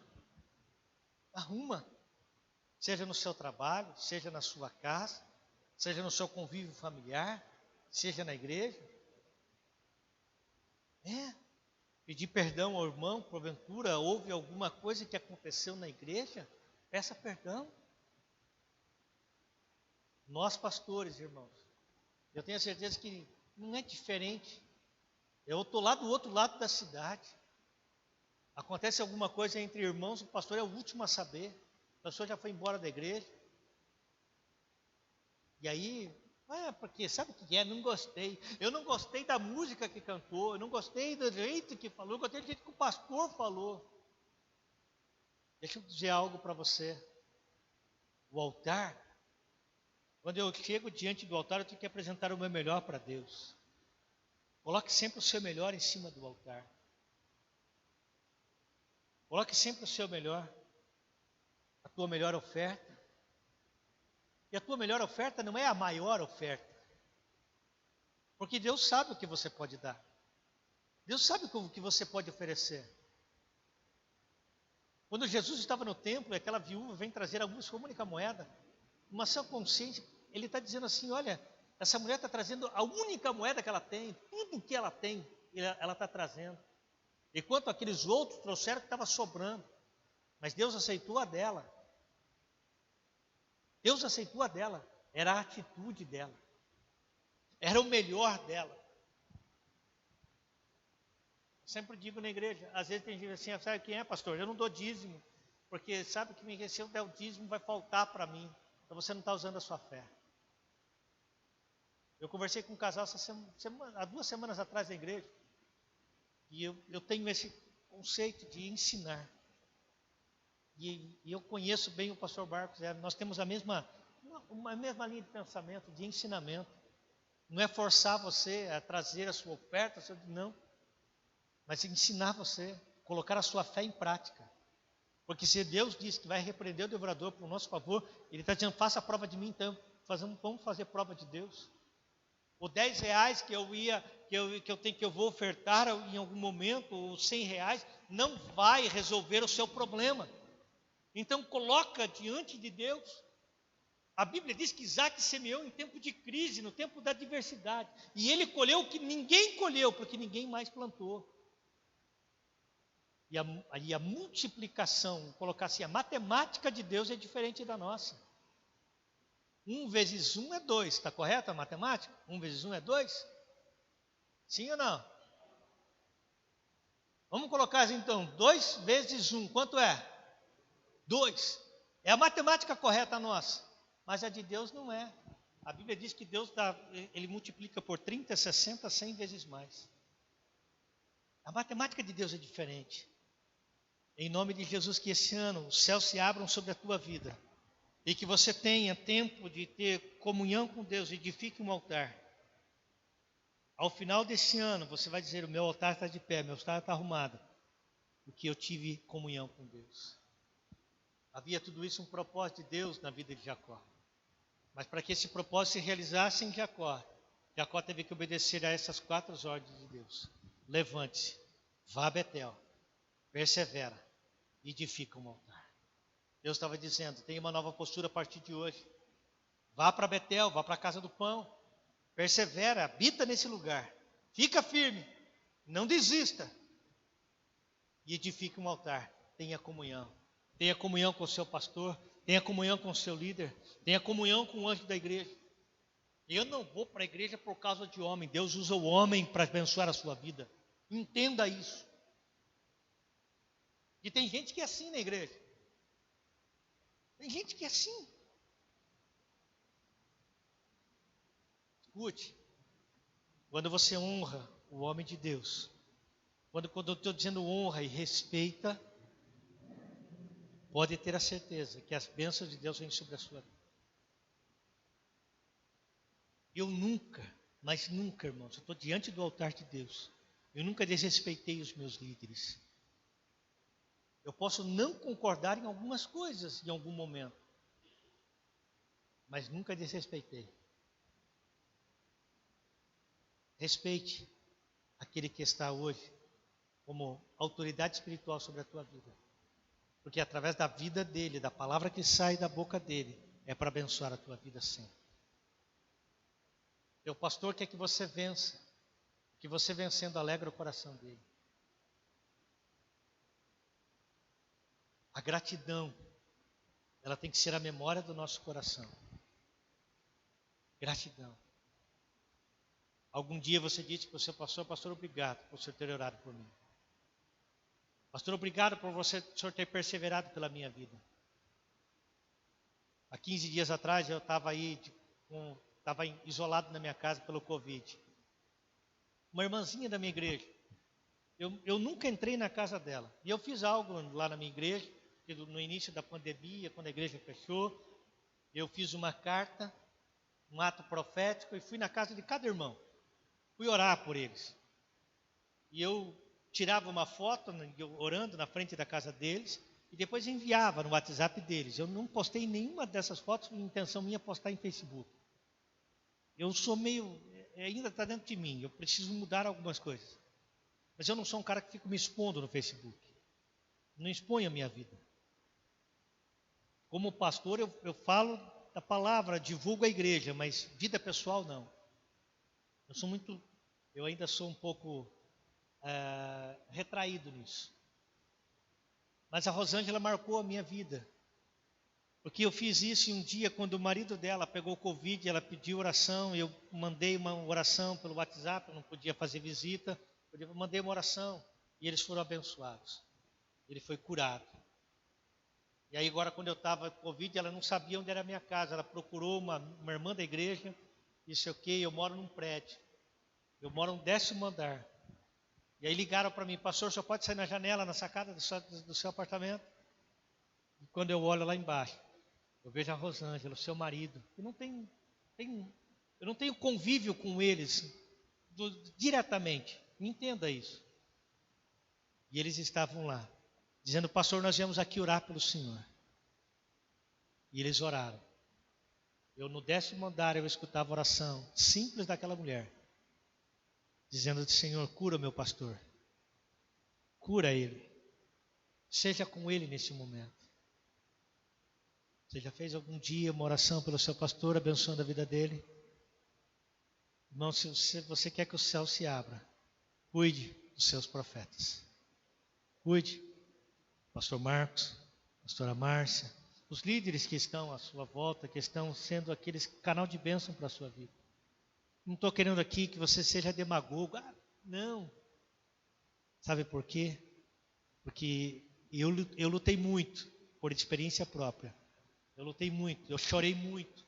Seja no seu trabalho, seja na sua casa, seja no seu convívio familiar, seja na igreja. Pedir perdão ao irmão, porventura houve alguma coisa que aconteceu na igreja, peça perdão. Nós pastores, irmãos, eu tenho certeza que não é diferente. Eu estou lá do outro lado da cidade. Acontece alguma coisa entre irmãos, o pastor é o último a saber. O pastor já foi embora da igreja. E aí, porque sabe o que é? Não gostei. Eu não gostei da música que cantou, eu não gostei do jeito que falou, eu gostei do jeito que o pastor falou. Deixa eu dizer algo para você. O altar, quando eu chego diante do altar, eu tenho que apresentar o meu melhor para Deus. Coloque sempre o seu melhor em cima do altar. Coloque sempre o seu melhor, a tua melhor oferta. E a tua melhor oferta não é a maior oferta. Porque Deus sabe o que você pode dar. Deus sabe o que você pode oferecer. Quando Jesus estava no templo, aquela viúva vem trazer a única moeda, uma ação consciente, ele está dizendo assim, olha, essa mulher está trazendo a única moeda que ela tem, tudo que ela tem, ela está trazendo. Enquanto aqueles outros trouxeram que estava sobrando. Mas Deus aceitou a dela. Deus aceitou a dela. Era a atitude dela. Era o melhor dela. Sempre digo na igreja, às vezes tem gente assim, sabe quem é, pastor? Eu não dou dízimo, porque sabe que se eu der o dízimo vai faltar para mim. Então você não está usando a sua fé. Eu conversei com um casal há 2 semanas atrás na igreja, e eu tenho esse conceito de ensinar. E eu conheço bem o pastor Marcos, nós temos uma mesma linha de pensamento, de ensinamento. Não é forçar você a trazer a sua oferta, não. Mas ensinar você, colocar a sua fé em prática. Porque se Deus diz que vai repreender o devorador por nosso favor, Ele está dizendo, faça a prova de mim, então vamos fazer prova de Deus. Ou 10 reais que eu vou ofertar em algum momento, ou 100 reais, não vai resolver o seu problema. Então coloca diante de Deus. A Bíblia diz que Isaac semeou em tempo de crise, no tempo da adversidade. E ele colheu o que ninguém colheu, porque ninguém mais plantou. E aí a multiplicação, colocar assim, a matemática de Deus é diferente da nossa. 1 vezes 1 é 2, está correto a matemática? 1 vezes 1 é 2? Sim ou não? Vamos colocar assim, então, 2 vezes 1, quanto é? 2. É a matemática correta nossa, mas a de Deus não é. A Bíblia diz que Deus Ele multiplica por 30, 60, 100 vezes mais. A matemática de Deus é diferente. Em nome de Jesus, que esse ano os céus se abram sobre a tua vida e que você tenha tempo de ter comunhão com Deus, edifique um altar. Ao final desse ano, você vai dizer, o meu altar está de pé, meu altar está arrumado, porque eu tive comunhão com Deus. Havia tudo isso um propósito de Deus na vida de Jacó. Mas para que esse propósito se realizasse em Jacó, Jacó teve que obedecer a essas 4 ordens de Deus. Levante-se, vá a Betel, persevera, edifica um altar. Deus estava dizendo, tenha uma nova postura a partir de hoje. Vá para Betel, vá para a casa do pão, persevera, habita nesse lugar, fica firme, não desista. E edifique um altar, tenha comunhão. Tenha comunhão com o seu pastor, tenha comunhão com o seu líder, tenha comunhão com o anjo da igreja. Eu não vou para a igreja por causa de homem, Deus usa o homem para abençoar a sua vida. Entenda isso. E tem gente que é assim na igreja. Tem gente que é assim. Escute, quando você honra o homem de Deus, quando eu estou dizendo honra e respeita, pode ter a certeza que as bênçãos de Deus vêm sobre a sua vida. Eu nunca, mas nunca, irmãos, eu estou diante do altar de Deus, eu nunca desrespeitei os meus líderes. Eu posso não concordar em algumas coisas, em algum momento, mas nunca desrespeitei. Respeite aquele que está hoje como autoridade espiritual sobre a tua vida. Porque através da vida dele, da palavra que sai da boca dele, é para abençoar a tua vida sempre. Teu pastor quer que você vença, que você vencendo alegra o coração dele. A gratidão, ela tem que ser a memória do nosso coração. Gratidão. Algum dia você disse para o seu pastor, pastor, obrigado por você ter orado por mim. Pastor, obrigado por o senhor ter perseverado pela minha vida. Há 15 dias atrás eu estava isolado na minha casa pelo Covid. Uma irmãzinha da minha igreja. Eu nunca entrei na casa dela. E eu fiz algo lá na minha igreja, no início da pandemia, quando a igreja fechou. Eu fiz uma carta, um ato profético, e fui na casa de cada irmão. Fui orar por eles. E eu tirava uma foto, orando na frente da casa deles, e depois enviava no WhatsApp deles. Eu não postei nenhuma dessas fotos, com intenção minha postar em Facebook. Eu sou ainda está dentro de mim, eu preciso mudar algumas coisas. Mas eu não sou um cara que fica me expondo no Facebook. Não exponho a minha vida. Como pastor, eu falo da palavra, divulgo a igreja, mas vida pessoal não. Eu ainda sou um pouco retraído nisso. Mas a Rosângela marcou a minha vida. Porque eu fiz isso em um dia quando o marido dela pegou Covid, ela pediu oração, eu mandei uma oração pelo WhatsApp, eu não podia fazer visita, eu mandei uma oração e eles foram abençoados. Ele foi curado. E aí agora quando eu estava com Covid, ela não sabia onde era a minha casa, ela procurou uma irmã da igreja, disse, ok, eu moro num prédio, eu moro no 10º andar. E aí ligaram para mim, pastor, o senhor pode sair na janela, na sacada do seu apartamento? E quando eu olho lá embaixo, eu vejo a Rosângela, o seu marido. Eu não tenho convívio com eles diretamente. Entenda isso. E eles estavam lá, dizendo, pastor, nós viemos aqui orar pelo senhor. E eles oraram. Eu no 10º andar, eu escutava a oração simples daquela mulher, dizendo, Senhor, cura meu pastor. Cura ele. Seja com ele nesse momento. Você já fez algum dia uma oração pelo seu pastor, abençoando a vida dele? Irmão, se você quer que o céu se abra, cuide dos seus profetas. Cuide. Pastor Marcos, pastora Márcia, os líderes que estão à sua volta, que estão sendo aqueles canal de bênção para a sua vida. Não estou querendo aqui que você seja demagogo. Não. Sabe por quê? Porque eu lutei muito, por experiência própria. Eu lutei muito, eu chorei muito.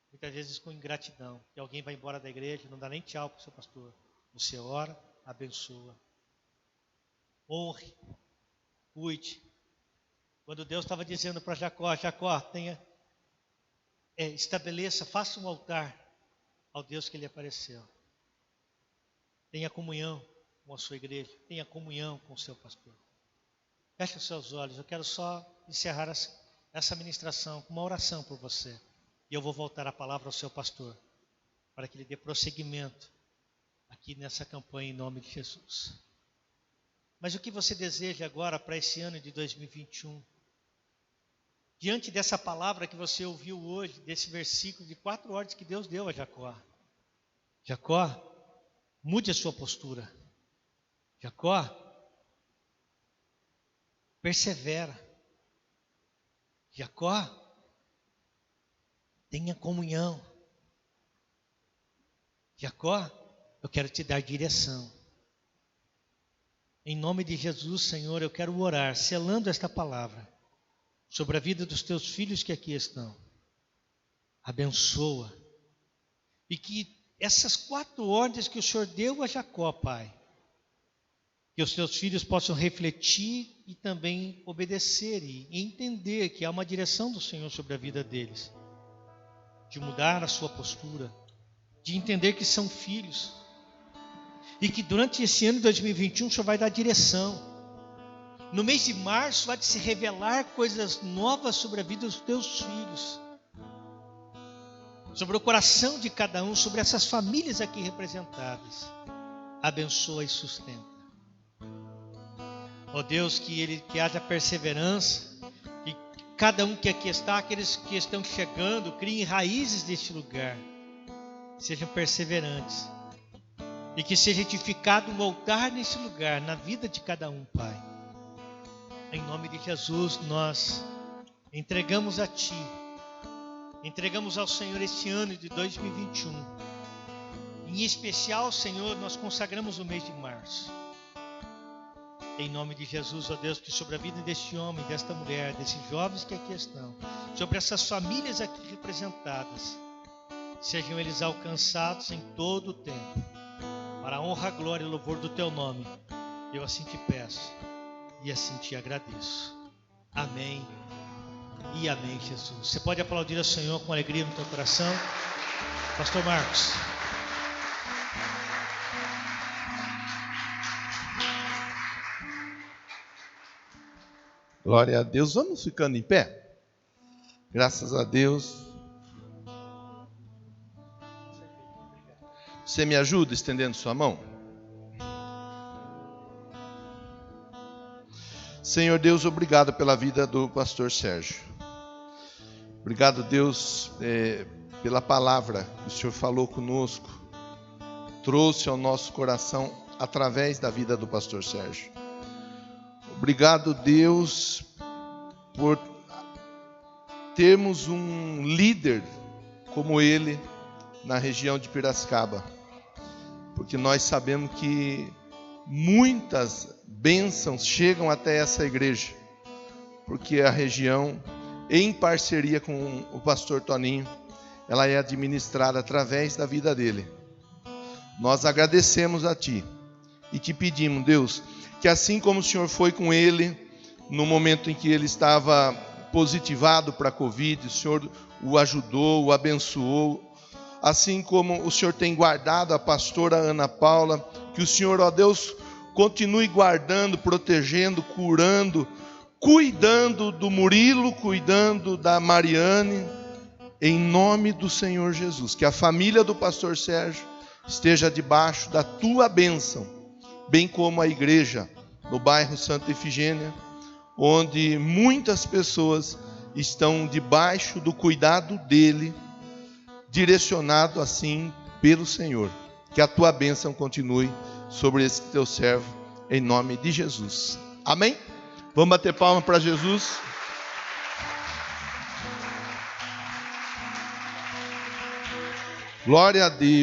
Muitas vezes com ingratidão. Que alguém vai embora da igreja, não dá nem tchau para o seu pastor. Você ora, abençoa. Honre. Cuide. Quando Deus estava dizendo para Jacó, estabeleça, faça um altar ao Deus que lhe apareceu. Tenha comunhão com a sua igreja, tenha comunhão com o seu pastor. Feche os seus olhos, eu quero só encerrar essa ministração com uma oração por você. E eu vou voltar a palavra ao seu pastor, para que ele dê prosseguimento aqui nessa campanha em nome de Jesus. Mas o que você deseja agora para esse ano de 2021? Diante dessa palavra que você ouviu hoje, desse versículo de 4 ordens que Deus deu a Jacó. Jacó, mude a sua postura. Jacó, persevera. Jacó, tenha comunhão. Jacó, eu quero te dar direção. Em nome de Jesus, Senhor, eu quero orar, selando esta palavra sobre a vida dos teus filhos que aqui estão. Abençoa. E que essas 4 ordens que o Senhor deu a Jacó, Pai, que os teus filhos possam refletir e também obedecer e entender que há uma direção do Senhor sobre a vida deles. De mudar a sua postura, de entender que são filhos. E que durante esse ano de 2021 o Senhor vai dar direção. No mês de março vai se revelar coisas novas sobre a vida dos teus filhos. Sobre o coração de cada um, sobre essas famílias aqui representadas. Abençoa e sustenta. Ó Deus, que haja perseverança, que cada um que aqui está, aqueles que estão chegando, criem raízes deste lugar, sejam perseverantes, e que seja edificado um altar nesse lugar, na vida de cada um, Pai. Em nome de Jesus, nós entregamos a Ti, entregamos ao Senhor este ano de 2021. Em especial, Senhor, nós consagramos o mês de março. Em nome de Jesus, ó Deus, que sobre a vida deste homem, desta mulher, desses jovens que aqui estão, sobre essas famílias aqui representadas, sejam eles alcançados em todo o tempo, para a honra, glória e louvor do Teu nome. Eu assim te peço e assim te agradeço. Amém e amém, Jesus. Você pode aplaudir ao Senhor com alegria no teu coração? Pastor Marcos. Glória a Deus. Vamos ficando em pé? Graças a Deus. Você me ajuda estendendo sua mão? Senhor Deus, obrigado pela vida do pastor Sérgio. Obrigado, Deus, pela palavra que o Senhor falou conosco, trouxe ao nosso coração através da vida do pastor Sérgio. Obrigado, Deus, por termos um líder como ele na região de Piracicaba, porque nós sabemos que muitas bênçãos chegam até essa igreja, porque a região, em parceria com o pastor Toninho, ela é administrada através da vida dele. Nós agradecemos a Ti e te pedimos, Deus, que assim como o Senhor foi com ele no momento em que ele estava positivado para a Covid, o Senhor o ajudou, o abençoou, assim como o Senhor tem guardado a pastora Ana Paula, que o Senhor, ó Deus, continue guardando, protegendo, curando, cuidando do Murilo, cuidando da Mariane, em nome do Senhor Jesus. Que a família do pastor Sérgio esteja debaixo da Tua bênção, bem como a igreja no bairro Santa Efigênia, onde muitas pessoas estão debaixo do cuidado dele, direcionado assim pelo Senhor. Que a Tua bênção continue sobre esse Teu servo, em nome de Jesus. Amém? Vamos bater palma para Jesus. Glória a Deus.